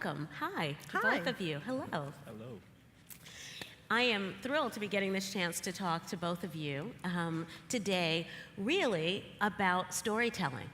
welcome. Hi, to Hi. both of you. Hello. Hello. I am thrilled to be getting this chance to talk to both of you today, really about storytelling.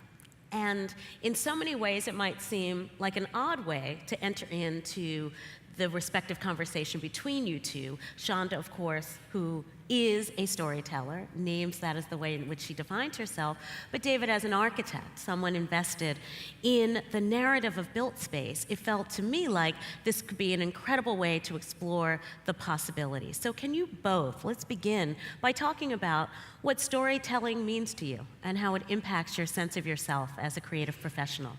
And in so many ways, it might seem like an odd way to enter into the respective conversation between you two. Shonda, of course, who is a storyteller, names that as the way in which she defines herself, but David as an architect, someone invested in the narrative of built space. It felt to me like this could be an incredible way to explore the possibilities. So can you both, let's begin by talking about what storytelling means to you and how it impacts your sense of yourself as a creative professional.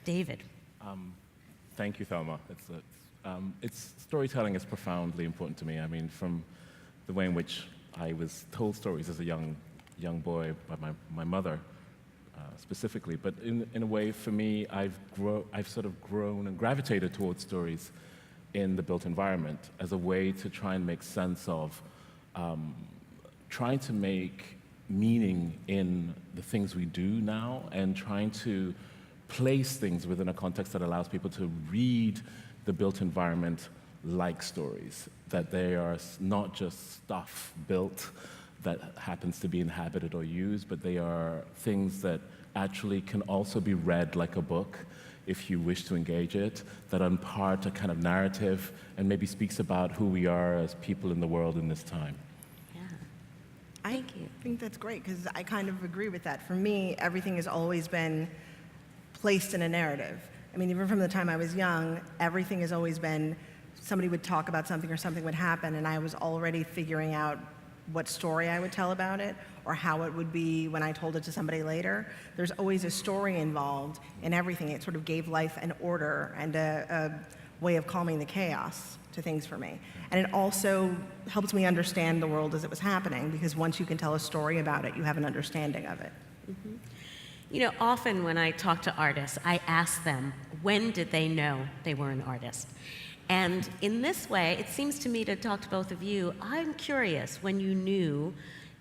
David. Thank you, Thelma. Storytelling is profoundly important to me. I mean, from the way in which I was told stories as a young boy by my mother, specifically. But in a way, for me, I've sort of grown and gravitated towards stories in the built environment as a way to try and make sense of trying to make meaning in the things we do now and trying to place things within a context that allows people to read the built environment like stories, that they are not just stuff built that happens to be inhabited or used, but they are things that actually can also be read like a book if you wish to engage it, that impart a kind of narrative and maybe speaks about who we are as people in the world in this time. Yeah. I think that's great, because I kind of agree with that. For me, everything has always been placed in a narrative. I mean, even from the time I was young, everything has always been, somebody would talk about something or something would happen, and I was already figuring out what story I would tell about it or how it would be when I told it to somebody later. There's always a story involved in everything. It sort of gave life an order and a way of calming the chaos to things for me. And it also helps me understand the world as it was happening, because once you can tell a story about it, you have an understanding of it. Mm-hmm. You know, often when I talk to artists, I ask them, when did they know they were an artist? And in this way, it seems to me to talk to both of you, I'm curious when you knew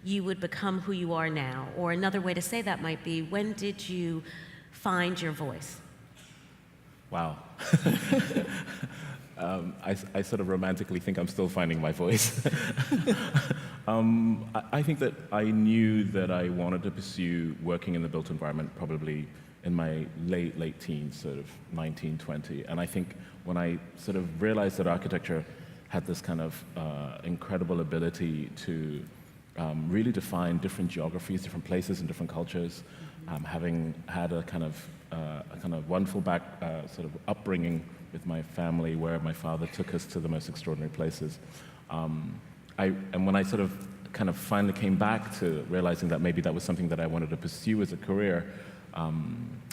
you would become who you are now, or another way to say that might be, when did you find your voice? Wow. I sort of romantically think I'm still finding my voice. I think that I knew that I wanted to pursue working in the built environment probably in my late teens, sort of 19, 20. And I think when I sort of realized that architecture had this kind of incredible ability to really define different geographies, different places and different cultures, having had a kind of wonderful sort of upbringing with my family, where my father took us to the most extraordinary places. And when I sort of kind of finally came back to realizing that maybe that was something that I wanted to pursue as a career,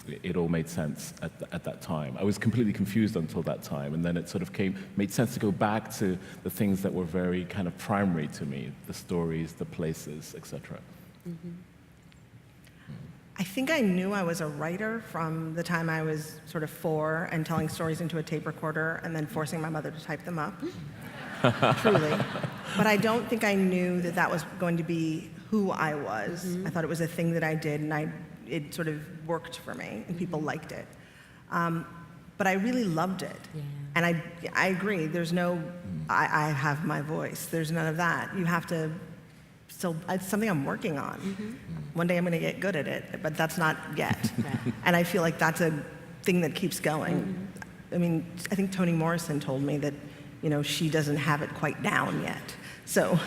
it all made sense at that time. I was completely confused until that time, and then it sort of made sense to go back to the things that were very kind of primary to me, the stories, the places, etc. Mm-hmm. I think I knew I was a writer from the time I was sort of 4 and telling stories into a tape recorder and then forcing my mother to type them up. Truly. But I don't think I knew that that was going to be who I was. Mm-hmm. I thought it was a thing that I did, and it sort of worked for me, and people liked it. But I really loved it. Yeah. And I agree, there's no, I have my voice. There's none of that. You have to still, it's something I'm working on. Mm-hmm. One day I'm going to get good at it, but that's not yet. Right. And I feel like that's a thing that keeps going. Mm-hmm. I mean, I think Toni Morrison told me that, she doesn't have it quite down yet. So,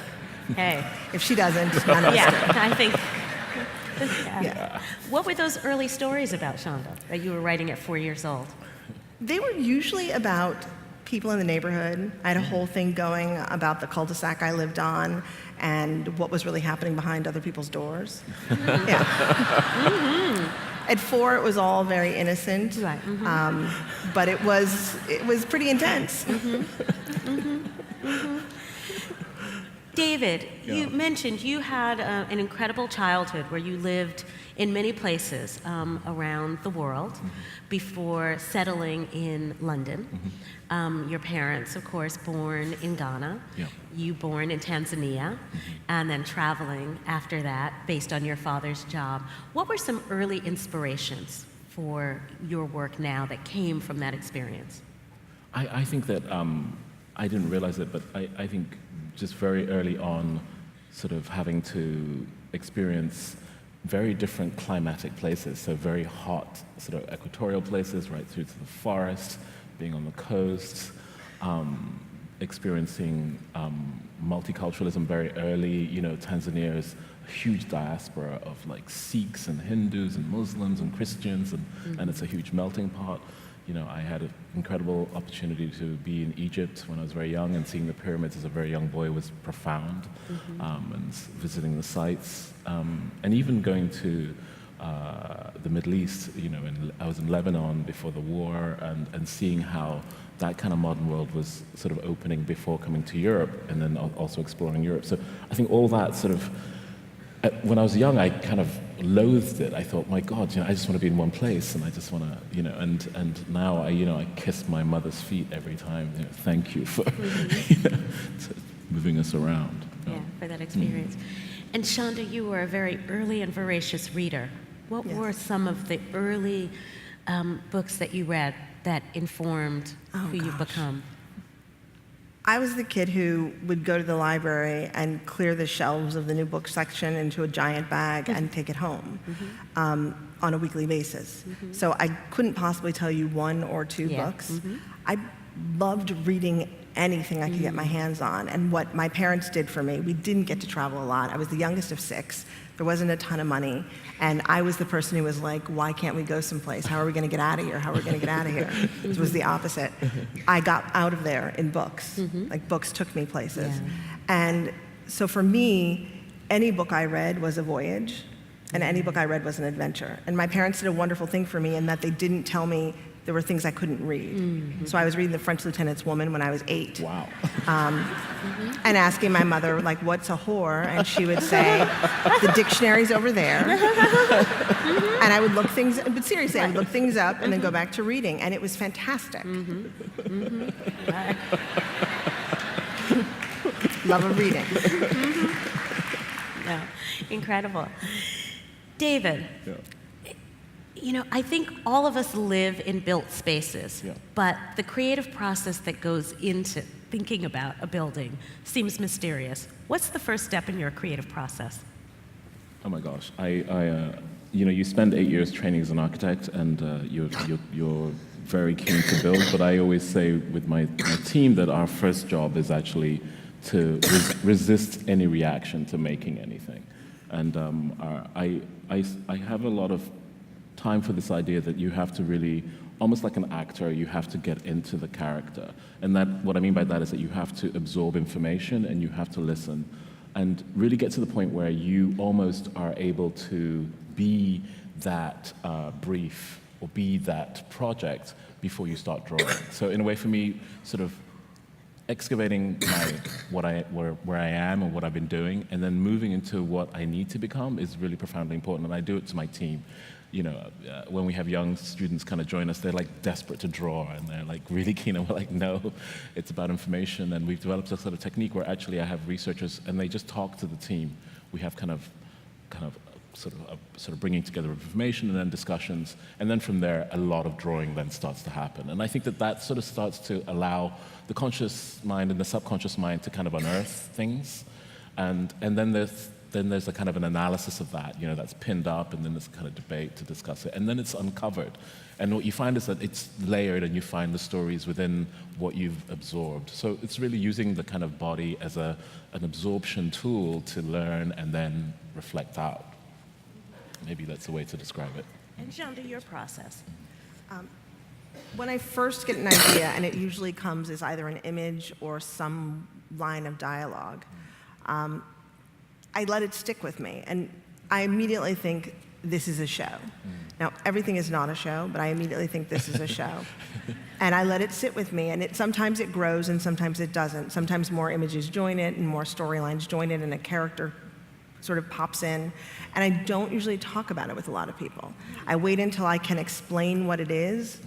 hey, if she doesn't, none of us do. I think. Yeah. What were those early stories about, Shonda, that you were writing at 4 years old? They were usually about people in the neighborhood. I had a whole thing going about the cul-de-sac I lived on and what was really happening behind other people's doors. Yeah. Mm-hmm. At 4, it was all very innocent, right. Mm-hmm. But it was pretty intense. Mm-hmm. Mm-hmm. Mm-hmm. David, Yeah. You mentioned you had an incredible childhood where you lived in many places around the world before settling in London. Mm-hmm. Your parents, of course, born in Ghana. Yeah. You born in Tanzania, and then traveling after that based on your father's job. What were some early inspirations for your work now that came from that experience? I think that I didn't realize it, but I think just very early on, sort of having to experience very different climatic places, so very hot sort of equatorial places right through to the forest, being on the coast, experiencing multiculturalism very early. You know, Tanzania is a huge diaspora of like Sikhs and Hindus and Muslims and Christians, and it's a huge melting pot. You know, I had an incredible opportunity to be in Egypt when I was very young, and seeing the pyramids as a very young boy was profound, and visiting the sites, and even going to the Middle East. You know, I was in Lebanon before the war, and seeing how that kind of modern world was sort of opening before coming to Europe, and then also exploring Europe. So I think all that sort of, when I was young, I kind of loathed it. I thought, my God, you know, I just want to be in one place, and I just want to, you know, and now I kiss my mother's feet every time. You know, thank you for moving us around. Yeah, for that experience. And Shonda, you were a very early and voracious reader. What Yes. were some of the early books that you read that informed who you've become? I was the kid who would go to the library and clear the shelves of the new book section into a giant bag and take it home on a weekly basis. So I couldn't possibly tell you one or two books. I loved reading anything I could get my hands on. And what my parents did for me, we didn't get to travel a lot. I was the youngest of 6. There wasn't a ton of money. And I was the person who was like, why can't we go someplace? How are we going to get out of here? How are we going to get out of here? It was the opposite. I got out of there in books. Like, books took me places. Yeah. And so for me, any book I read was a voyage, and any book I read was an adventure. And my parents did a wonderful thing for me in that they didn't tell me there were things I couldn't read. So I was reading The French Lieutenant's Woman when I was 8. Wow. And asking my mother, like, what's a whore? And she would say, the dictionary's over there. And I would look things, but seriously, I would look things up and then go back to reading. And it was fantastic. Love of reading. No, incredible. David, Yeah. you know, I think all of us live in built spaces, Yeah. but the creative process that goes into thinking about a building seems mysterious. What's the first step in your creative process? Oh my gosh, you know, you spend 8 years training as an architect, and you're very keen to build. But I always say with my team that our first job is actually to resist any reaction to making anything. And I have a lot of time for this idea that you have to really, almost like an actor, you have to get into the character. And that, what I mean by that is that you have to absorb information and you have to listen and really get to the point where you almost are able to be that brief or be that project before you start drawing. So in a way, for me, sort of excavating where I am and what I've been doing, and then moving into what I need to become is really profoundly important. And I do it to my team. You know, when we have young students kind of join us, they're like desperate to draw, and they're like really keen, and we're like, no, it's about information. And we've developed a sort of technique where actually I have researchers, and they just talk to the team. We have kind of sort of bringing together of information and then discussions, and then from there a lot of drawing then starts to happen. And I think that sort of starts to allow the conscious mind and the subconscious mind to kind of unearth things, and then there's a kind of an analysis of that, you know, that's pinned up, and then there's a kind of debate to discuss it, and then it's uncovered. And what you find is that it's layered, and you find the stories within what you've absorbed. So it's really using the kind of body as an absorption tool to learn and then reflect out. Maybe that's the way to describe it. And Shonda, your process. When I first get an idea, and it usually comes as either an image or some line of dialogue, I let it stick with me, and I immediately think, this is a show. Now, everything is not a show, but I immediately think this is a show. And I let it sit with me, and sometimes it grows and sometimes it doesn't. Sometimes more images join it and more storylines join it, and a character sort of pops in. And I don't usually talk about it with a lot of people. I wait until I can explain what it is.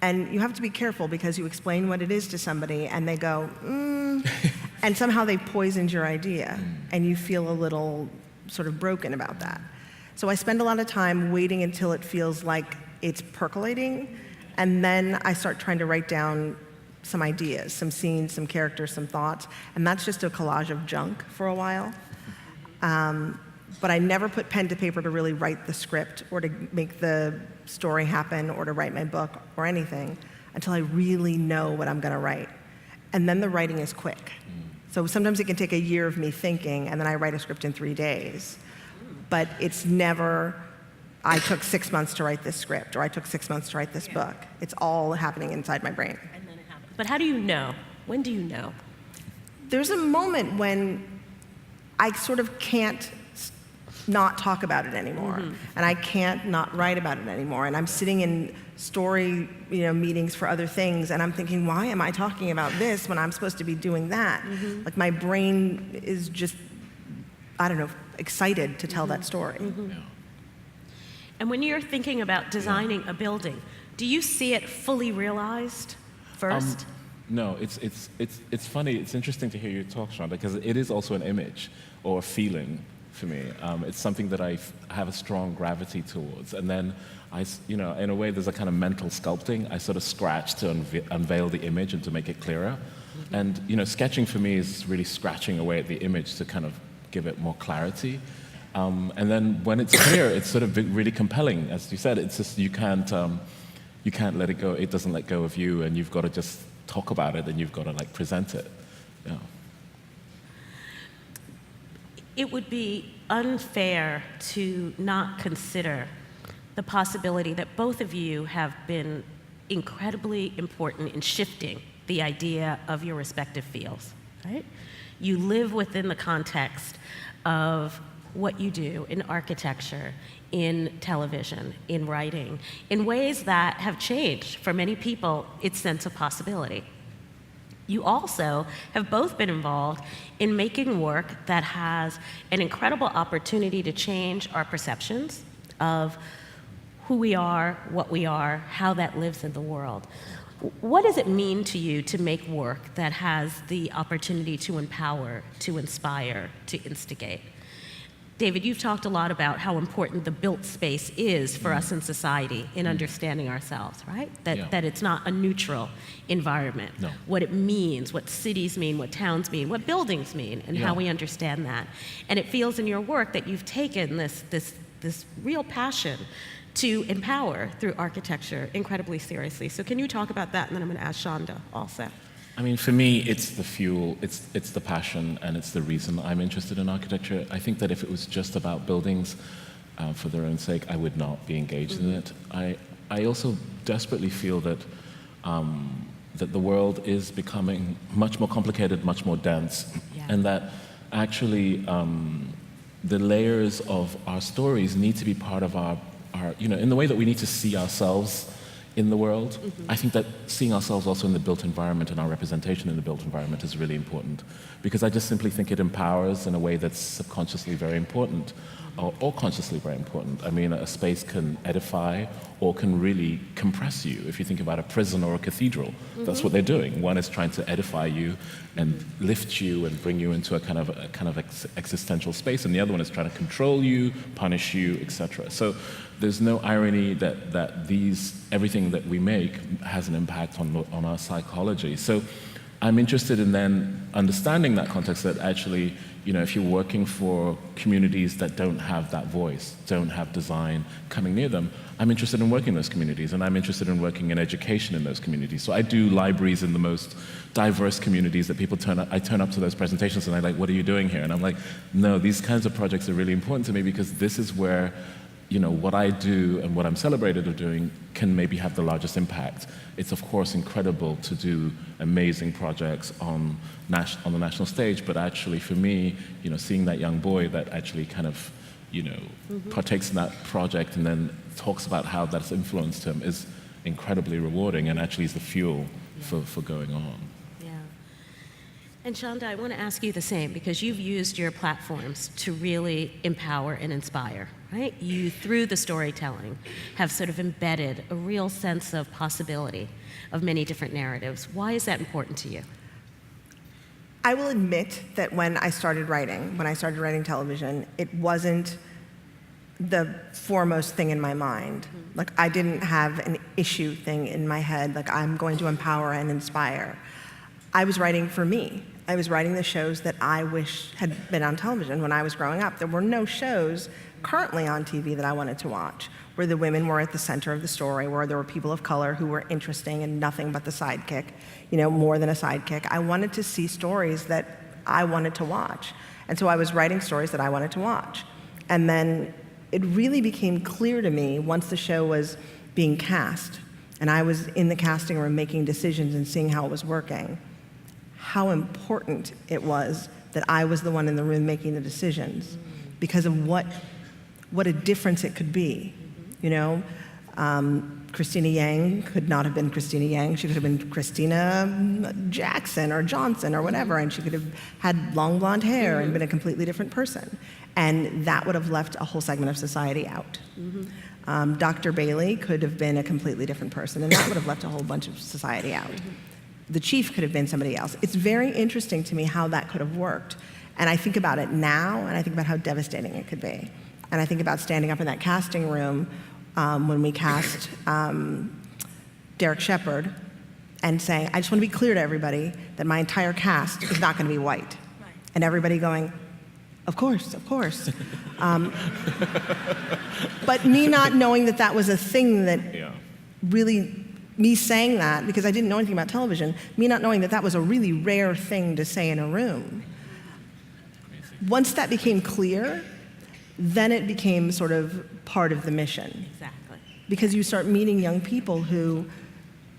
And you have to be careful, because you explain what it is to somebody and they go, and somehow they poisoned your idea, and you feel a little sort of broken about that. So I spend a lot of time waiting until it feels like it's percolating, and then I start trying to write down some ideas, some scenes, some characters, some thoughts, and that's just a collage of junk for a while. But I never put pen to paper to really write the script or to make the story happen or to write my book or anything until I really know what I'm going to write. And then the writing is quick. So sometimes it can take a year of me thinking, and then I write a script in 3 days. But it's never, I took 6 months to write this script, or I took 6 months to write this book. It's all happening inside my brain. And then it happens. But how do you know? When do you know? There's a moment when I sort of can't not talk about it anymore, and I can't not write about it anymore. And I'm sitting in story, meetings for other things, and I'm thinking, why am I talking about this when I'm supposed to be doing that? Like my brain is just, I don't know, excited to tell that story. Yeah. And when you're thinking about designing a building, do you see it fully realized first? No, it's funny. It's interesting to hear you talk, Shonda, because it is also an image or a feeling for me. It's something that I have a strong gravity towards. And then in a way, there's a kind of mental sculpting. I sort of scratch to unveil the image and to make it clearer. And, sketching for me is really scratching away at the image to kind of give it more clarity. And then when it's clear, it's sort of really compelling. As you said, it's just, you can't let it go. It doesn't let go of you, and you've got to just talk about it, and you've got to present it. Yeah. It would be unfair to not consider the possibility that both of you have been incredibly important in shifting the idea of your respective fields, right? You live within the context of what you do in architecture, in television, in writing, in ways that have changed, for many people, its sense of possibility. You also have both been involved in making work that has an incredible opportunity to change our perceptions of who we are, what we are, how that lives in the world. What does it mean to you to make work that has the opportunity to empower, to inspire, to instigate? David, you've talked a lot about how important the built space is for us in society in understanding ourselves, right? That it's not a neutral environment. No. What it means, what cities mean, what towns mean, what buildings mean, and how we understand that. And it feels in your work that you've taken this real passion to empower through architecture incredibly seriously. So can you talk about that? And then I'm going to ask Shonda also. I mean, for me, it's the fuel, it's the passion, and it's the reason I'm interested in architecture. I think that if it was just about buildings for their own sake, I would not be engaged in it. I also desperately feel that that the world is becoming much more complicated, much more dense, and that actually the layers of our stories need to be part of our in the way that we need to see ourselves in the world. I think that seeing ourselves also in the built environment and our representation in the built environment is really important, because I just simply think it empowers in a way that's subconsciously very important, or consciously very important. I mean, a space can edify or can really compress you. If you think about a prison or a cathedral, that's what they're doing. One is trying to edify you and lift you and bring you into a kind of existential space, and the other one is trying to control you, punish you, etc. So there's no irony that everything that we make has an impact on our psychology. So I'm interested in then understanding that context, that actually, if you're working for communities that don't have that voice, don't have design coming near them, I'm interested in working in those communities, and I'm interested in working in education in those communities. So I do libraries in the most diverse communities that people I turn up to those presentations and I'm like, what are you doing here? And I'm like, no, these kinds of projects are really important to me, because this is where what I do and what I'm celebrated of doing can maybe have the largest impact. It's of course incredible to do amazing projects on the national stage, but actually for me, seeing that young boy that actually kind of, partakes in that project and then talks about how that's influenced him is incredibly rewarding, and actually is the fuel for going on. And Shonda, I want to ask you the same, because you've used your platforms to really empower and inspire, right? You, through the storytelling, have sort of embedded a real sense of possibility of many different narratives. Why is that important to you? I will admit that when I started writing television, it wasn't the foremost thing in my mind. Like, I didn't have an issue thing in my head, like I'm going to empower and inspire. I was writing for me. I was writing the shows that I wish had been on television when I was growing up. There were no shows currently on TV that I wanted to watch, where the women were at the center of the story, where there were people of color who were interesting and nothing but the sidekick, more than a sidekick. I wanted to see stories that I wanted to watch. And so I was writing stories that I wanted to watch. And then it really became clear to me once the show was being cast, and I was in the casting room making decisions and seeing how it was working, how important it was that I was the one in the room making the decisions because of what a difference it could be. Christina Yang could not have been Christina Yang. She could have been Christina Jackson or Johnson or whatever, and she could have had long blonde hair and been a completely different person. And that would have left a whole segment of society out. Dr. Bailey could have been a completely different person, and that would have left a whole bunch of society out. The chief could have been somebody else. It's very interesting to me how that could have worked. And I think about it now, and I think about how devastating it could be. And I think about standing up in that casting room when we cast Derek Shepherd and saying, I just want to be clear to everybody that my entire cast is not going to be white. Right. And everybody going, of course, of course. But me not knowing that that was a thing that really, me saying that, because I didn't know anything about television, me not knowing that that was a really rare thing to say in a room. Once that became clear, then it became sort of part of the mission. Exactly. Because you start meeting young people who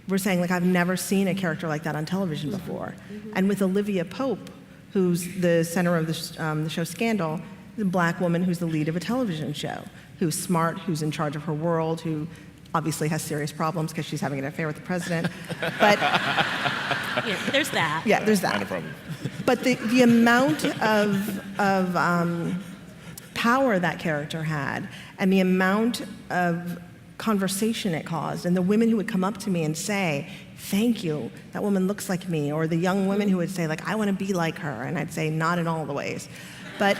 were saying, like, I've never seen a character like that on television before. And with Olivia Pope, who's the center of the show Scandal, the black woman who's the lead of a television show, who's smart, who's in charge of her world, who obviously has serious problems because she's having an affair with the president. But there's that. Yeah, there's that. Not a problem. But the amount of power that character had, and the amount of conversation it caused, and the women who would come up to me and say, thank you, that woman looks like me, or the young women who would say, like, I want to be like her, and I'd say, not in all the ways. But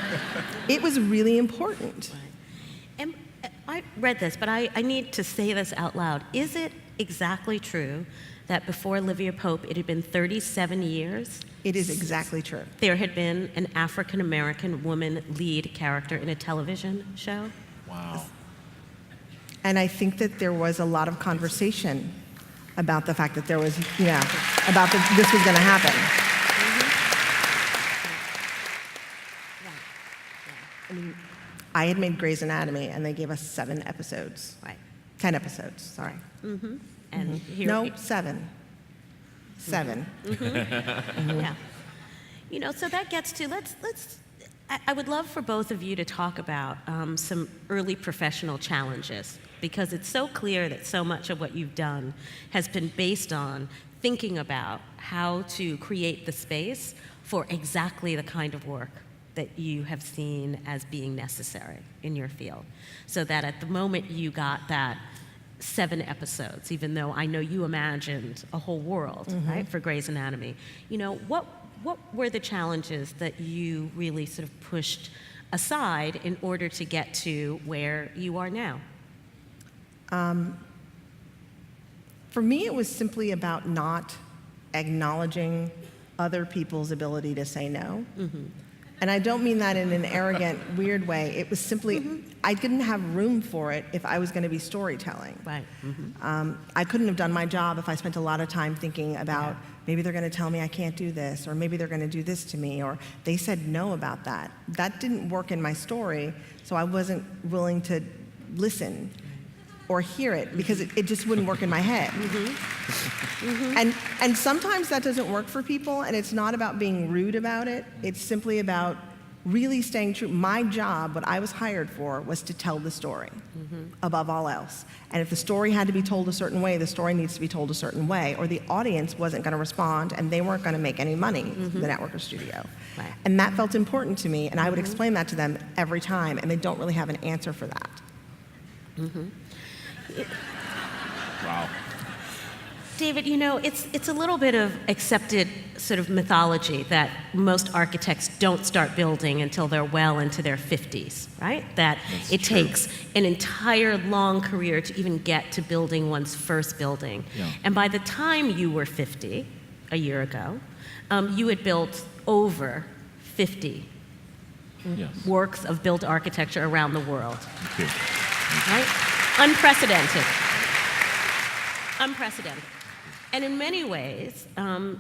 it was really important. And I read this, but I need to say this out loud. Is it exactly true that before Olivia Pope, it had been 37 years? It is exactly true. There had been an African-American woman lead character in a television show? Wow. And I think that there was a lot of conversation about the fact that there was, about that this was going to happen. I mean, I had made Grey's Anatomy, and they gave us 7 episodes. Right. 10 episodes, sorry. And here, No, 7. 7. yeah. So that gets to, I would love for both of you to talk about some early professional challenges, because it's so clear that so much of what you've done has been based on thinking about how to create the space for exactly the kind of work that you have seen as being necessary in your field. So that at the moment you got that 7 episodes, even though I know you imagined a whole world, right, for Grey's Anatomy. What were the challenges that you really sort of pushed aside in order to get to where you are now? For me, it was simply about not acknowledging other people's ability to say no. And I don't mean that in an arrogant, weird way. It was simply, I didn't have room for it if I was going to be storytelling. Right. I couldn't have done my job if I spent a lot of time thinking about, maybe they're going to tell me I can't do this, or maybe they're going to do this to me, or they said no about that. That didn't work in my story, so I wasn't willing to listen or hear it, because it just wouldn't work in my head. And sometimes that doesn't work for people, and it's not about being rude about it. It's simply about really staying true. My job, what I was hired for, was to tell the story above all else. And if the story had to be told a certain way, the story needs to be told a certain way, or the audience wasn't going to respond, and they weren't going to make any money, the network or studio. Right. And that felt important to me, and I would explain that to them every time, and they don't really have an answer for that. Wow. David, you know, it's a little bit of accepted sort of mythology that most architects don't start building until they're well into their 50s, right? That That's it true. takes an entire long career to even get to building one's first building. Yeah. And by the time you were 50, a year ago, you had built over 50 Yes. works of built architecture around the world, Thank you. right? Unprecedented. Unprecedented. And in many ways,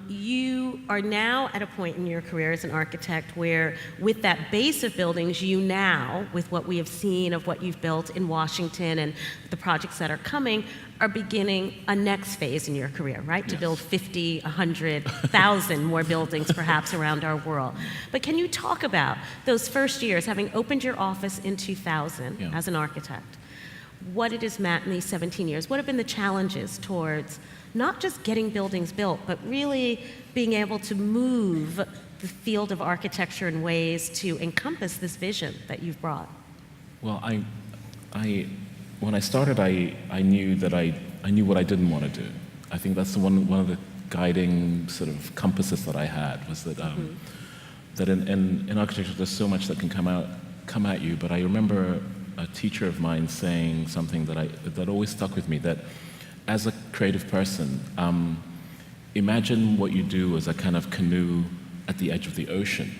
you are now at a point in your career as an architect where, with that base of buildings, you now, with what we have seen of what you've built in Washington and the projects that are coming, are beginning a next phase in your career, right? To Yes. build 50, 100, 1,000 more buildings perhaps around our world. But can you talk about those first years, having opened your office in 2000 Yeah. as an architect? What it has meant in these 17 years? What have been the challenges towards not just getting buildings built, but really being able to move the field of architecture in ways to encompass this vision that you've brought? Well, when I started, I knew that I knew what I didn't want to do. I think that's one of the guiding sort of compasses that I had was that that in architecture there's so much that can come at you. But I remember a teacher of mine saying something that always stuck with me, that as a creative person, imagine what you do as a kind of canoe at the edge of the ocean,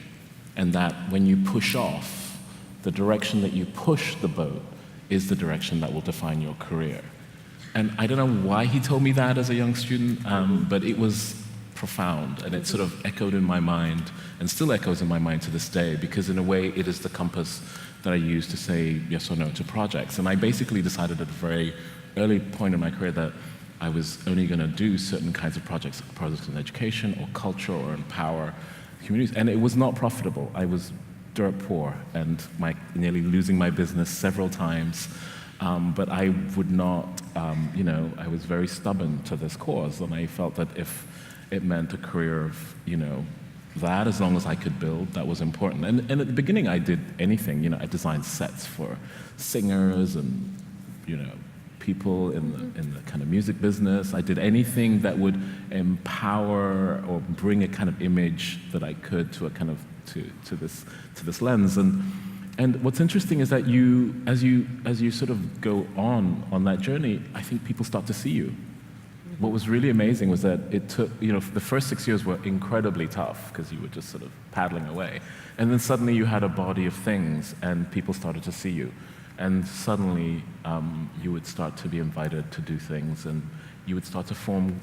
and that when you push off, the direction that you push the boat is the direction that will define your career. And I don't know why he told me that as a young student, but it was profound, and it sort of echoed in my mind, and still echoes in my mind to this day, because in a way it is the compass that I use to say yes or no to projects. And I basically decided at a very early point in my career that I was only going to do certain kinds of projects in education or culture or empower communities. And it was not profitable. I was dirt poor and nearly losing my business several times. But I would not, I was very stubborn to this cause. And I felt that if it meant a career of, that, as long as I could build, that was important. And at the beginning, I did anything. I designed sets for singers and, people in the kind of music business. I did anything that would empower or bring a kind of image that I could to a kind of to this lens. And what's interesting is that as you sort of go on that journey, I think people start to see you. What was really amazing was that it took, the first 6 years were incredibly tough because you were just sort of paddling away. And then suddenly you had a body of things and people started to see you. And suddenly you would start to be invited to do things, and you would start to form,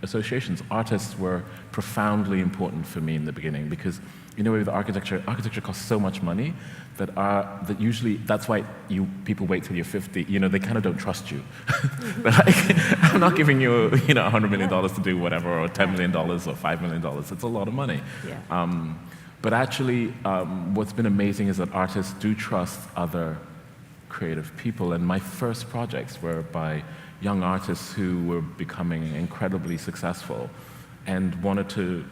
associations. Artists were profoundly important for me in the beginning because, with architecture costs so much money that usually that's why people wait till you're 50. They kind of don't trust you. They're like, I'm not giving you, $100 million to do whatever, or $10 million or $5 million. It's a lot of money. Yeah. But actually, what's been amazing is that artists do trust other creative people. And my first projects were by young artists who were becoming incredibly successful and wanted to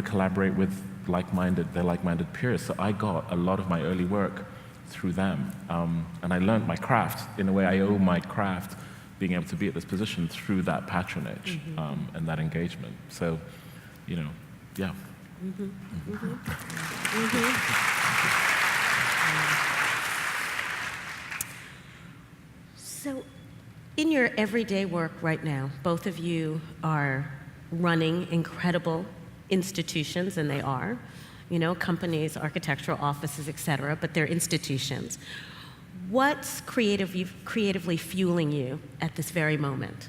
collaborate with their like-minded peers. So I got a lot of my early work through them. And I learned my craft. In a way, I owe my craft being able to be at this position through that patronage and that engagement. So, yeah. Mm-hmm. Mm-hmm. Mm-hmm. So, in your everyday work right now, both of you are running incredible institutions, and they are, companies, architectural offices, et cetera, but they're institutions. What's creatively fueling you at this very moment?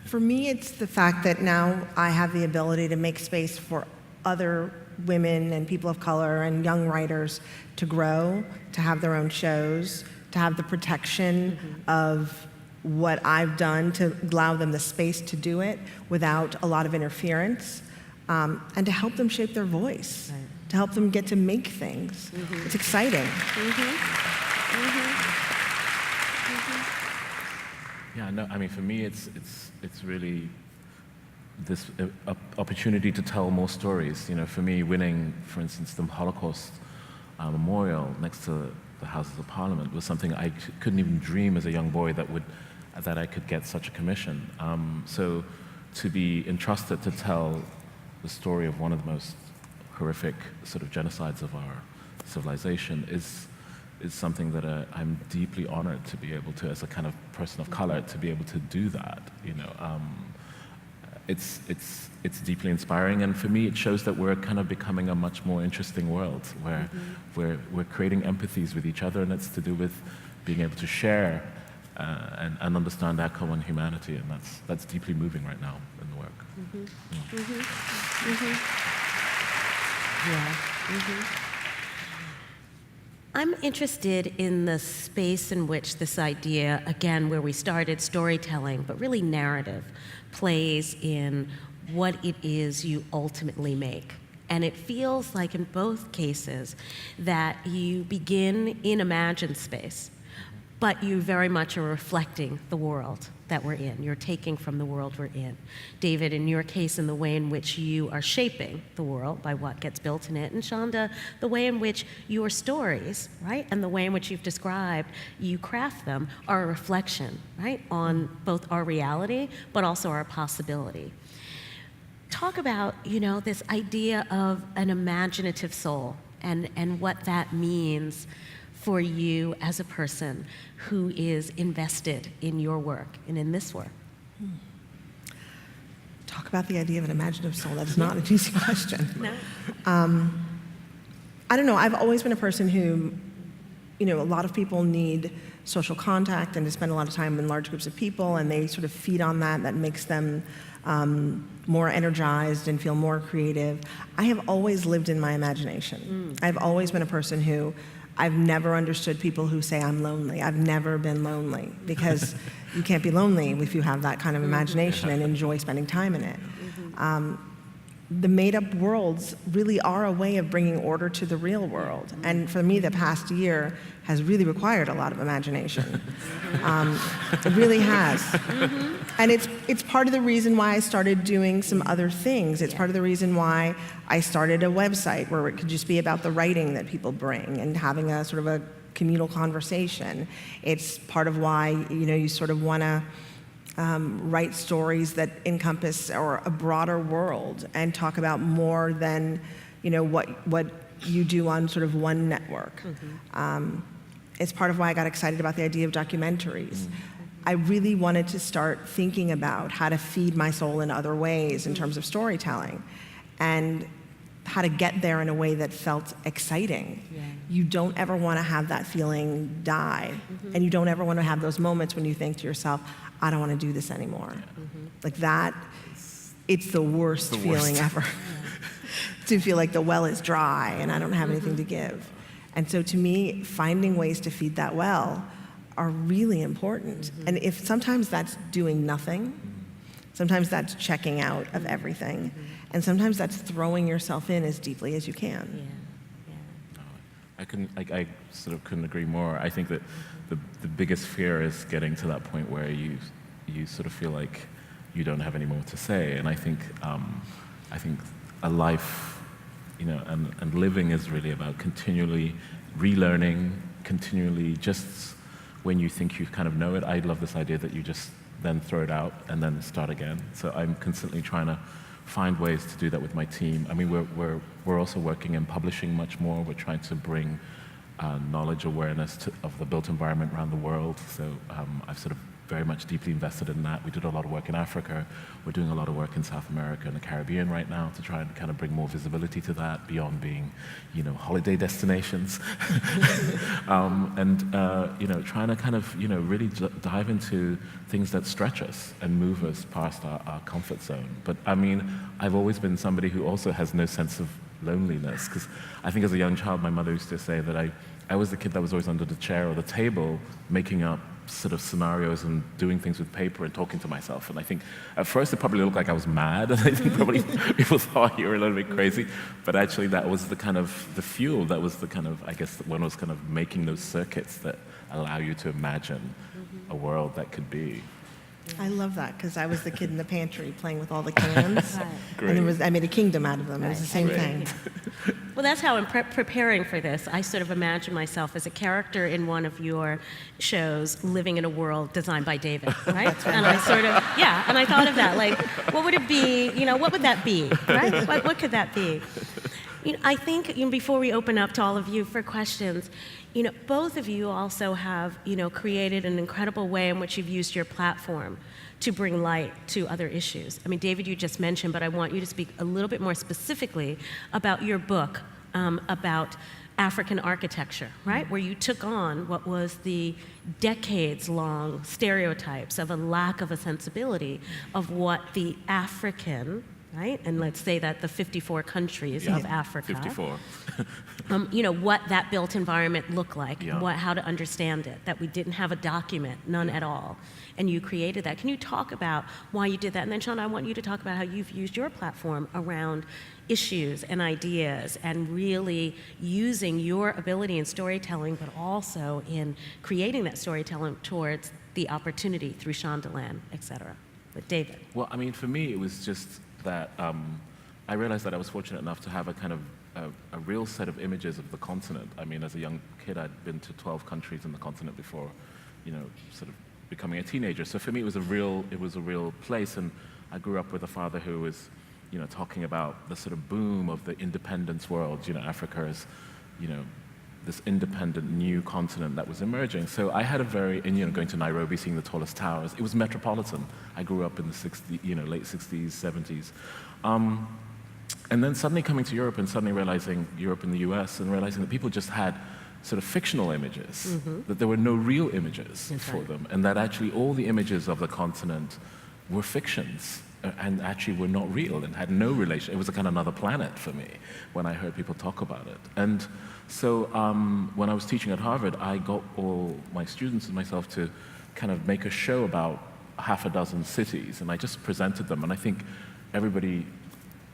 For me, it's the fact that now I have the ability to make space for other women and people of color and young writers to grow, to have their own shows, to have the protection of what I've done, to allow them the space to do it without a lot of interference, and to help them shape their voice, to help them get to make things. It's exciting. Yeah, no, I mean, for me, it's really this opportunity to tell more stories. For me, winning, for instance, the Holocaust Memorial next to the Houses of Parliament was something I couldn't even dream as a young boy that would that I could get such a commission. So to be entrusted to tell the story of one of the most horrific sort of genocides of our civilization is something that I'm deeply honored to be able to, as a kind of person of color, to be able to do that. It's deeply inspiring, and for me, it shows that we're kind of becoming a much more interesting world, where we're creating empathies with each other, and it's to do with being able to share and understand our common humanity, and that's deeply moving right now in the work. I'm interested in the space in which this idea, again, where we started storytelling, but really narrative, plays in what it is you ultimately make. And it feels like in both cases that you begin in imagined space, but you very much are reflecting the world that we're in. You're taking from the world we're in. David, in your case, in the way in which you are shaping the world by what gets built in it. And Shonda, the way in which your stories, right, and the way in which you've described, you craft them, are a reflection, right, on both our reality, but also our possibility. Talk about, this idea of an imaginative soul and what that means for you as a person who is invested in your work and in this work? Talk about the idea of an imaginative soul. That's not an easy question. No. I don't know. I've always been a person who, a lot of people need social contact and to spend a lot of time in large groups of people, and they sort of feed on that. That makes them more energized and feel more creative. I have always lived in my imagination. I've always been a person who, I've never understood people who say I'm lonely. I've never been lonely, because you can't be lonely if you have that kind of imagination and enjoy spending time in it. The made-up worlds really are a way of bringing order to the real world. And for me, the past year has really required a lot of imagination. It really has. And it's part of the reason why I started doing some other things. It's part of the reason why I started a website where it could just be about the writing that people bring and having a sort of a communal conversation. It's part of why, you sort of want to write stories that encompass a broader world and talk about more than, what you do on sort of one network. It's part of why I got excited about the idea of documentaries. I really wanted to start thinking about how to feed my soul in other ways in terms of storytelling, and how to get there in a way that felt exciting. You don't ever want to have that feeling die, and you don't ever want to have those moments when you think to yourself, I don't want to do this anymore. Like that, it's the worst feeling ever. To feel like the well is dry and I don't have anything to give. And so to me, finding ways to feed that well are really important. And if sometimes that's doing nothing, sometimes that's checking out of everything, and sometimes that's throwing yourself in as deeply as you can. I sort of couldn't agree more. I think that the biggest fear is getting to that point where you sort of feel like you don't have any more to say. And I think a life, and living is really about continually relearning, continually just when you think you kind of know it. I love this idea that you just then throw it out and then start again. So I'm constantly trying to find ways to do that with my team. I mean, we're also working in publishing much more. We're trying to bring knowledge awareness of the built environment around the world. So I've sort of very much deeply invested in that. We did a lot of work in Africa. We're doing a lot of work in South America and the Caribbean right now to try and kind of bring more visibility to that beyond being, holiday destinations. Trying to kind of, really dive into things that stretch us and move us past our comfort zone. But I mean, I've always been somebody who also has no sense of loneliness, because I think as a young child, my mother used to say that I was the kid that was always under the chair or the table making up sort of scenarios and doing things with paper and talking to myself. And I think at first it probably looked like I was mad, and I think probably people thought you were a little bit crazy, but actually that was the kind of the fuel, that was the kind of, I guess, one was kind of making those circuits that allow you to imagine a world that could be. I love that, because I was the kid in the pantry playing with all the cans. Great. And I made a kingdom out of them. It was the same thing. Well, that's how in preparing for this, I sort of imagined myself as a character in one of your shows living in a world designed by David, right? And I sort of, yeah, and I thought of that, like, what would it be, what would that be, right? What could that be? I think before we open up to all of you for questions, both of you also have, created an incredible way in which you've used your platform to bring light to other issues. I mean, David, you just mentioned, but I want you to speak a little bit more specifically about your book about African architecture, right? Where you took on what was the decades-long stereotypes of a lack of a sensibility of what the African, right? And let's say that the 54 countries of Africa. 54. What that built environment looked like, Yeah. how to understand it, that we didn't have a document, none at all. And you created that. Can you talk about why you did that? And then, Shonda, I want you to talk about how you've used your platform around issues and ideas and really using your ability in storytelling, but also in creating that storytelling towards the opportunity through Shondaland, et cetera. With David. Well, I mean, for me, it was just that I realized that I was fortunate enough to have a kind of a real set of images of the continent. I mean, as a young kid, I'd been to 12 countries in the continent before, sort of becoming a teenager. So for me, it was a real place. And I grew up with a father who was, talking about the sort of boom of the independence world. Africa is, this independent new continent that was emerging. So I had going to Nairobi, seeing the tallest towers. It was metropolitan. I grew up in the late 60s, 70s. And then suddenly coming to Europe and suddenly realizing Europe and the US and realizing that people just had sort of fictional images, that there were no real images for them, and that actually all the images of the continent were fictions and actually were not real and had no relation. It was a kind of another planet for me when I heard people talk about it. And so when I was teaching at Harvard, I got all my students and myself to kind of make a show about half a dozen cities, and I just presented them, and I think everybody,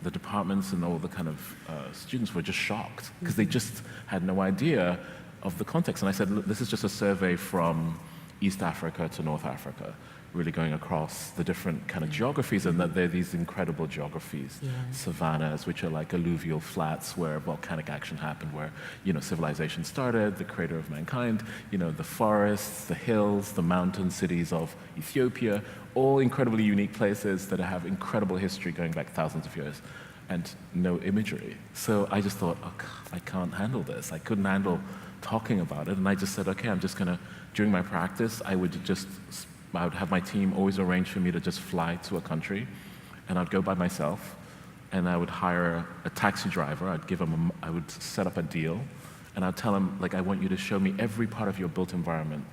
the departments and all the kind of students were just shocked because they just had no idea of the context. And I said, look, this is just a survey from East Africa to North Africa, really going across the different kind of geographies, and that there are these incredible geographies, savannas, which are like alluvial flats where volcanic action happened, where civilization started, the creator of mankind, the forests, the hills, the mountain cities of Ethiopia, all incredibly unique places that have incredible history going back thousands of years, and no imagery. So I just thought, I can't handle this. I couldn't handle talking about it, and I just said, okay, I'm just gonna, during my practice, I would have my team always arrange for me to just fly to a country, and I'd go by myself, and I would hire a taxi driver. I would set up a deal, and I'd tell him, like, I want you to show me every part of your built environment,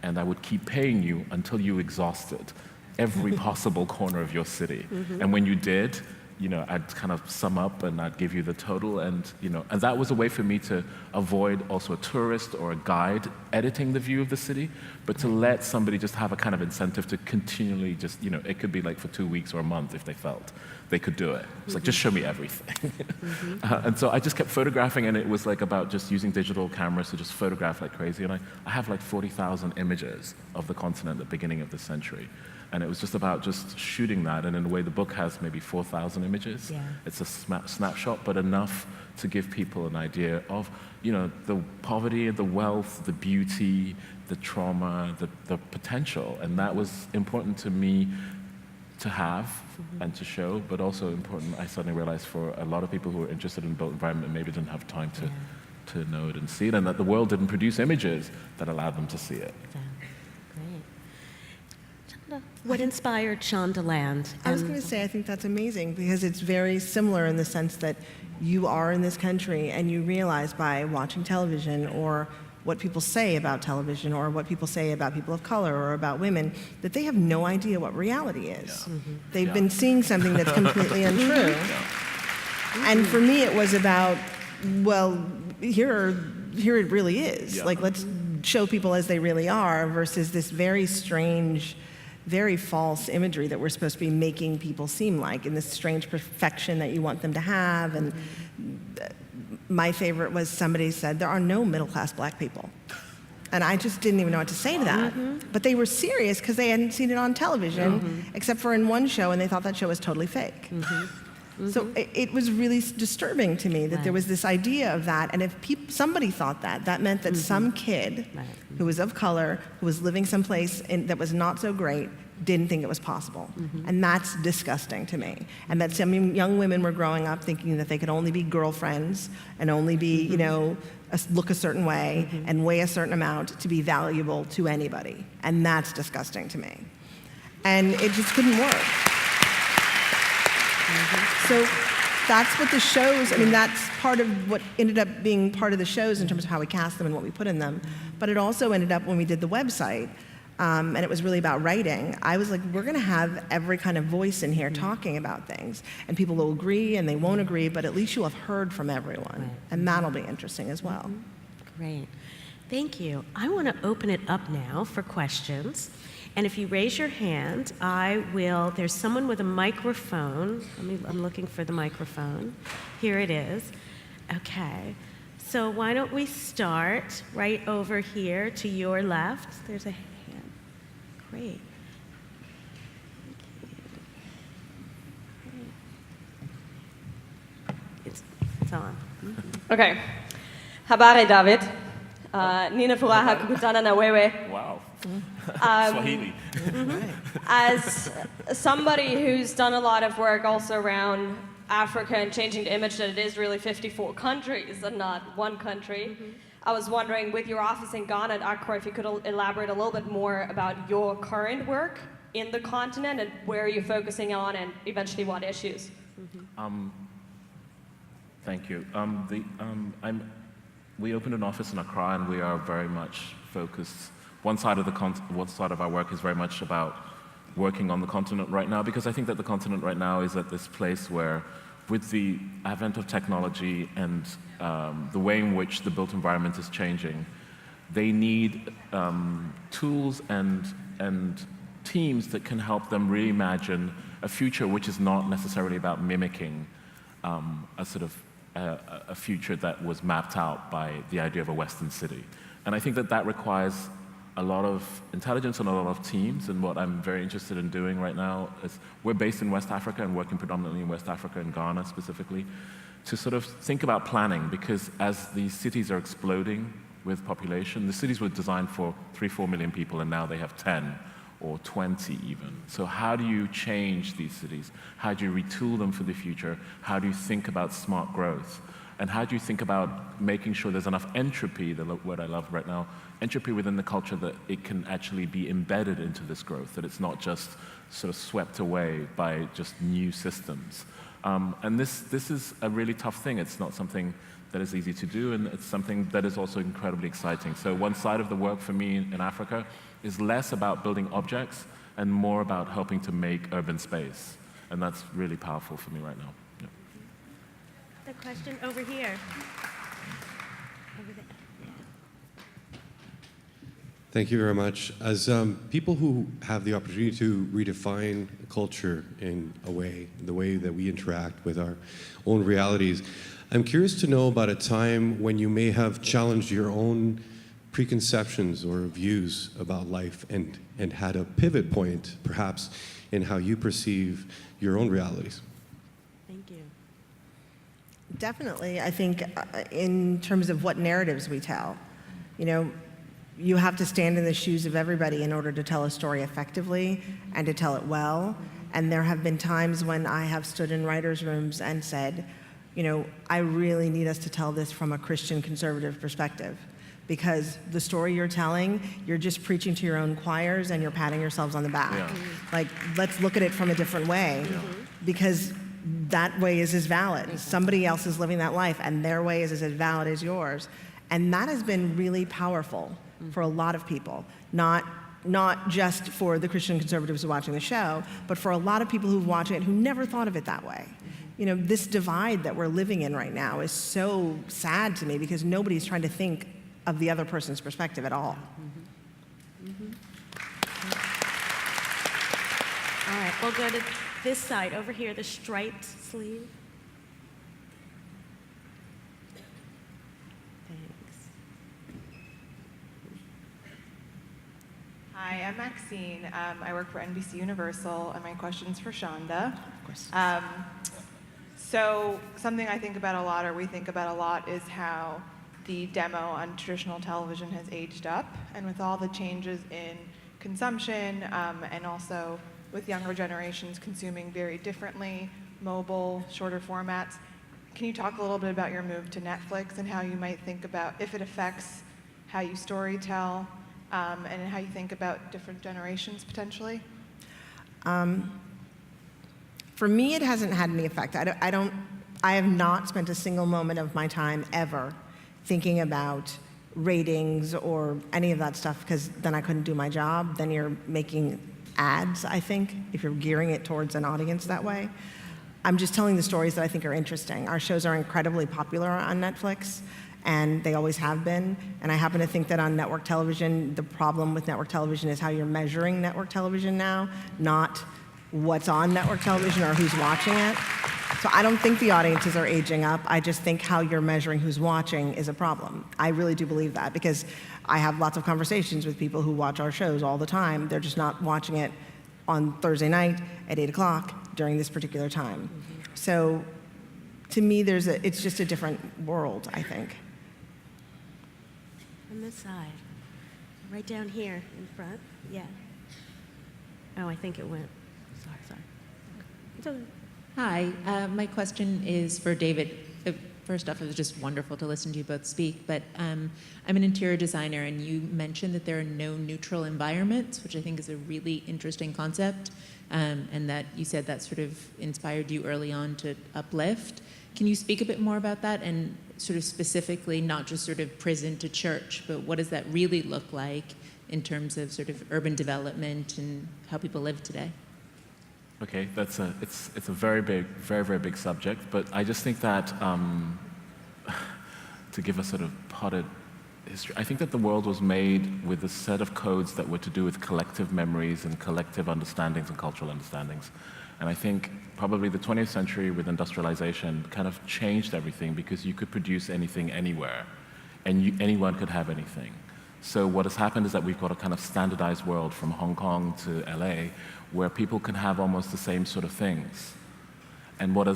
and I would keep paying you until you exhausted every possible corner of your city. And when you did, I'd kind of sum up and I'd give you the total, and and that was a way for me to avoid also a tourist or a guide editing the view of the city, but to let somebody just have a kind of incentive to continually just, it could be like for 2 weeks or a month if they felt they could do it. It's like, just show me everything. And so I just kept photographing, and it was like about just using digital cameras to just photograph like crazy. And I have like 40,000 images of the continent at the beginning of the century. And it was just about just shooting that, and in a way the book has maybe 4,000 images. It's a snapshot, but enough to give people an idea of, the poverty, the wealth, the beauty, the trauma, the potential. And that was important to me to have and to show, but also important, I suddenly realized, for a lot of people who were interested in built environment, maybe didn't have time to know it and see it, and that the world didn't produce images that allowed them to see it. What inspired Shondaland? I was going to say, I think that's amazing, because it's very similar in the sense that you are in this country and you realize by watching television, or what people say about television, or what people say about people of color or about women, that they have no idea what reality is. They've been seeing something that's completely untrue. And for me, it was about, well, here it really is. Like, let's show people as they really are, versus this very strange, very false imagery that we're supposed to be making people seem like, in this strange perfection that you want them to have. And my favorite was, somebody said, there are no middle-class black people. And I just didn't even know what to say to that. But they were serious because they hadn't seen it on television, except for in one show, and they thought that show was totally fake. So it was really disturbing to me that there was this idea of that. And if somebody thought that, that meant that some kid who was of color, who was living someplace that was not so great, didn't think it was possible. And that's disgusting to me. And that some young women were growing up thinking that they could only be girlfriends and only be, you know, look a certain way and weigh a certain amount to be valuable to anybody. And that's disgusting to me. And it just couldn't work. So that's what the shows, I mean, that's part of what ended up being part of the shows in terms of how we cast them and what we put in them. But it also ended up when we did the website, and it was really about writing, I was like, we're gonna have every kind of voice in here talking about things. And people will agree and they won't agree, but at least you'll have heard from everyone. And that'll be interesting as well. Great. Thank you. I want to open it up now for questions. And if you raise your hand, there's someone with a microphone. I'm looking for the microphone. Here it is. Okay. So why don't we start right over here to your left. There's a hand. Great. It's on. Okay. Habari, David. Nina furaha kukutana na wewe. Wow. Swahili. As somebody who's done a lot of work also around Africa and changing the image that it is really 54 countries and not one country, I was wondering, with your office in Ghana at Accra, if you could elaborate a little bit more about your current work in the continent and where you're focusing on and eventually what issues. Thank you. We opened an office in Accra, and we are very much focused. One side of our work is very much about working on the continent right now, because I think that the continent right now is at this place where, with the advent of technology and the way in which the built environment is changing, they need tools and teams that can help them reimagine a future which is not necessarily about mimicking a sort of a future that was mapped out by the idea of a Western city. And I think that that requires a lot of intelligence and a lot of teams, and what I'm very interested in doing right now is, we're based in West Africa and working predominantly in West Africa and Ghana specifically, to sort of think about planning, because as these cities are exploding with population, the cities were designed for 3-4 million people and now they have 10 or 20 even. So how do you change these cities? How do you retool them for the future? How do you think about smart growth? And how do you think about making sure there's enough entropy, the word I love right now, entropy within the culture, that it can actually be embedded into this growth, that it's not just sort of swept away by just new systems. And this is a really tough thing. It's not something that is easy to do, and it's something that is also incredibly exciting. So one side of the work for me in Africa is less about building objects and more about helping to make urban space. And that's really powerful for me right now. Yeah. The question over here. Over there. Thank you very much. As people who have the opportunity to redefine culture in a way, the way that we interact with our own realities, I'm curious to know about a time when you may have challenged your own preconceptions or views about life and had a pivot point, perhaps, in how you perceive your own realities. Thank you. Definitely. I think in terms of what narratives we tell, you know, you have to stand in the shoes of everybody in order to tell a story effectively and to tell it well. And there have been times when I have stood in writers' rooms and said, you know, I really need us to tell this from a Christian conservative perspective, because the story you're telling, you're just preaching to your own choirs and you're patting yourselves on the back. Yeah. Like, let's look at it from a different way, because that way is as valid. Somebody else is living that life and their way is as valid as yours. And that has been really powerful for a lot of people, not just for the Christian conservatives who are watching the show, but for a lot of people who've watched it who never thought of it that way. You know, this divide that we're living in right now is so sad to me, because nobody's trying to think of the other person's perspective at all. All right, we'll go to this side over here, the striped sleeve. Thanks. Hi, I'm Maxine. I work for NBC Universal, and my question's for Shonda. Of course. So something I think about a lot, or we think about a lot, is how the demo on traditional television has aged up, and with all the changes in consumption, and also with younger generations consuming very differently, mobile, shorter formats. Can you talk a little bit about your move to Netflix and how you might think about, if it affects how you storytell, and how you think about different generations potentially? For me, it hasn't had any effect. I have not spent a single moment of my time ever thinking about ratings or any of that stuff, because then I couldn't do my job. Then you're making ads, I think, if you're gearing it towards an audience that way. I'm just telling the stories that I think are interesting. Our shows are incredibly popular on Netflix, and they always have been. And I happen to think that on network television, the problem with network television is how you're measuring network television now, not what's on network television or who's watching it. So I don't think the audiences are aging up. I just think how you're measuring who's watching is a problem. I really do believe that, because I have lots of conversations with people who watch our shows all the time. They're just not watching it on Thursday night at 8 o'clock during this particular time. So to me, it's just a different world, I think. On this side. Right down here in front. Yeah. Oh, I think it went. Sorry. It's okay. Hi, my question is for David. First off, it was just wonderful to listen to you both speak, but I'm an interior designer, and you mentioned that there are no neutral environments, which I think is a really interesting concept, and that you said that sort of inspired you early on to uplift. Can you speak a bit more about that, and sort of specifically, not just sort of prison to church, but what does that really look like in terms of sort of urban development and how people live today? Okay, it's a very big, very, very big subject, but I just think that to give a sort of potted history, I think that the world was made with a set of codes that were to do with collective memories and collective understandings and cultural understandings. And I think probably the 20th century with industrialization kind of changed everything, because you could produce anything anywhere, and anyone could have anything. So what has happened is that we've got a kind of standardized world from Hong Kong to LA, where people can have almost the same sort of things. And what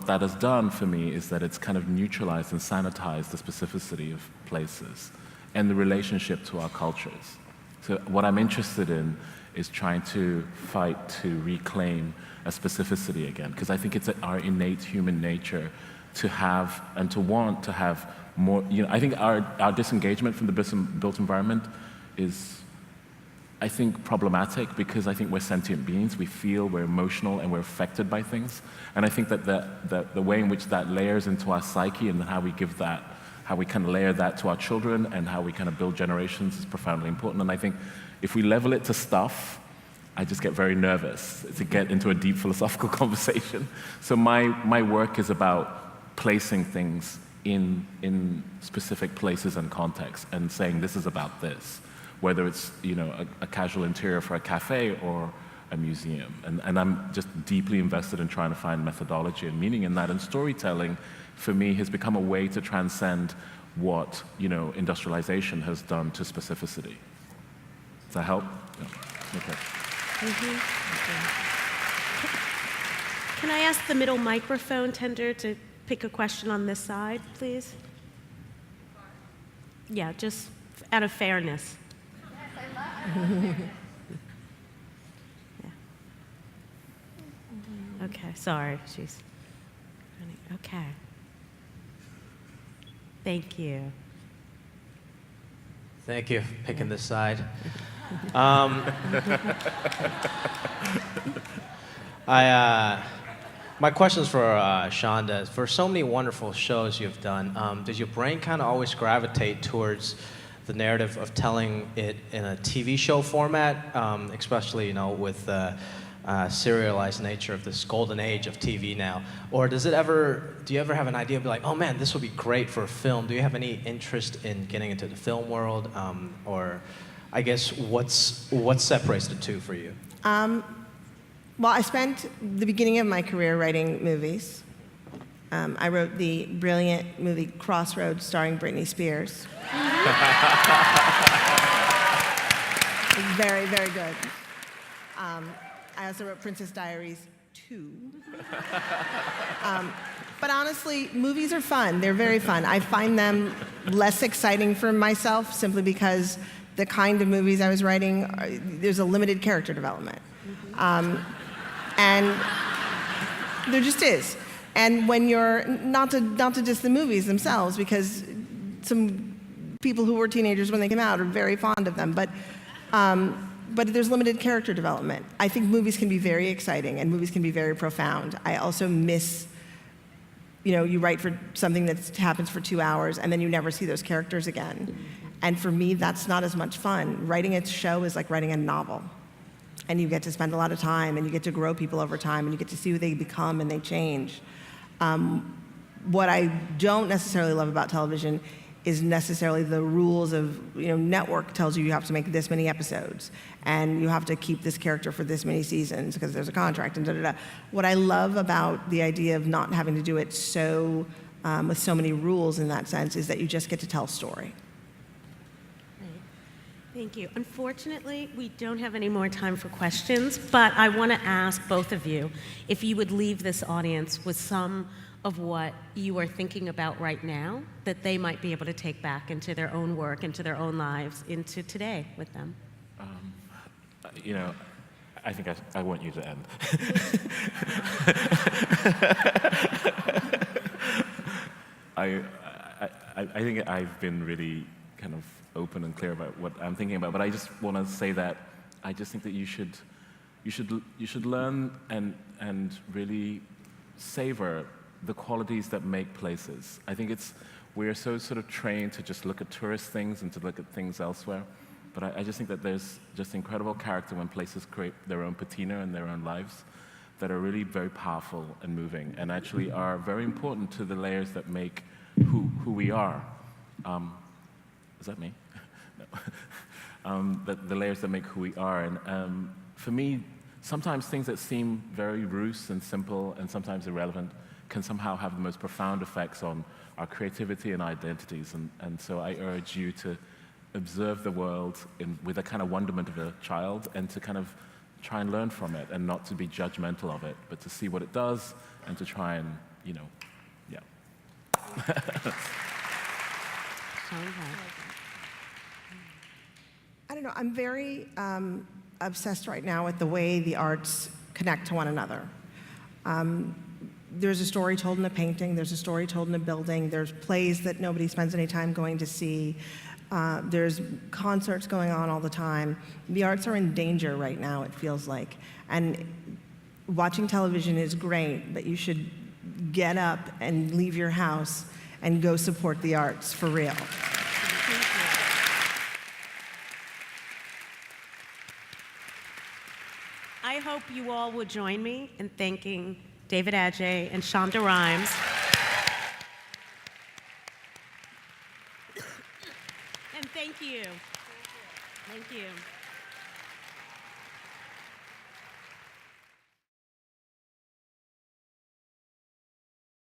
that has done for me is that it's kind of neutralized and sanitized the specificity of places and the relationship to our cultures. So what I'm interested in is trying to fight to reclaim a specificity again, because I think it's our innate human nature to have and to want to have more. I think our disengagement from the built environment is, I think, problematic, because I think we're sentient beings. We feel, we're emotional, and we're affected by things. And I think that the way in which that layers into our psyche, and how we give that, how we kind of layer that to our children, and how we kind of build generations is profoundly important. And I think if we level it to stuff, I just get very nervous to get into a deep philosophical conversation. So my work is about placing things in specific places and contexts, and saying this is about this, whether it's a casual interior for a cafe or a museum. And I'm just deeply invested in trying to find methodology and meaning in that. And storytelling, for me, has become a way to transcend what industrialization has done to specificity. Does that help? Yeah. Okay. Can I ask the middle microphone tender to pick a question on this side, please? Yeah, just out of fairness. Yeah. Okay, sorry, she's running. Okay. Thank you. Thank you, picking this side. My question's for Shonda. For so many wonderful shows you've done, does your brain kind of always gravitate towards the narrative of telling it in a TV show format, especially with the serialized nature of this golden age of TV now? Or do you ever have an idea of like, oh man, this would be great for a film? Do you have any interest in getting into the film world? Or I guess what separates the two for you? Well, I spent the beginning of my career writing movies. I wrote the brilliant movie Crossroads starring Britney Spears. It was very, very good. I also wrote Princess Diaries 2. honestly, movies are fun. They're very fun. I find them less exciting for myself simply because the kind of movies I was writing, there's a limited character development. And there just is. And when you're, not to diss the movies themselves, because some people who were teenagers when they came out are very fond of them, but there's limited character development. I think movies can be very exciting and movies can be very profound. I also miss, you write for something that happens for 2 hours and then you never see those characters again. And for me, that's not as much fun. Writing a show is like writing a novel. And you get to spend a lot of time and you get to grow people over time and you get to see who they become and they change. What I don't necessarily love about television is necessarily the rules of, network tells you have to make this many episodes and you have to keep this character for this many seasons because there's a contract and da-da-da. What I love about the idea of not having to do it so, with so many rules in that sense is that you just get to tell a story. Thank you. Unfortunately, we don't have any more time for questions, but I want to ask both of you if you would leave this audience with some of what you are thinking about right now that they might be able to take back into their own work, into their own lives, into today with them. I think I want you to end. I think I've been really kind of open and clear about what I'm thinking about, but I just want to say that I just think that you should learn and really savor the qualities that make places. I think we're so sort of trained to just look at tourist things and to look at things elsewhere, but I just think that there's just incredible character when places create their own patina and their own lives that are really very powerful and moving and actually are very important to the layers that make who we are. Is that me? No. The layers that make who we are. And for me, sometimes things that seem very loose and simple and sometimes irrelevant can somehow have the most profound effects on our creativity and identities. And so I urge you to observe the world with a kind of wonderment of a child and to kind of try and learn from it and not to be judgmental of it, but to see what it does and to try and, yeah. I don't know, I'm very obsessed right now with the way the arts connect to one another. There's a story told in a painting, there's a story told in a building, there's plays that nobody spends any time going to see, there's concerts going on all the time. The arts are in danger right now, it feels like. And watching television is great, but you should get up and leave your house and go support the arts for real. I hope you all will join me in thanking David Adjaye and Shonda Rhimes. And thank you. Thank you.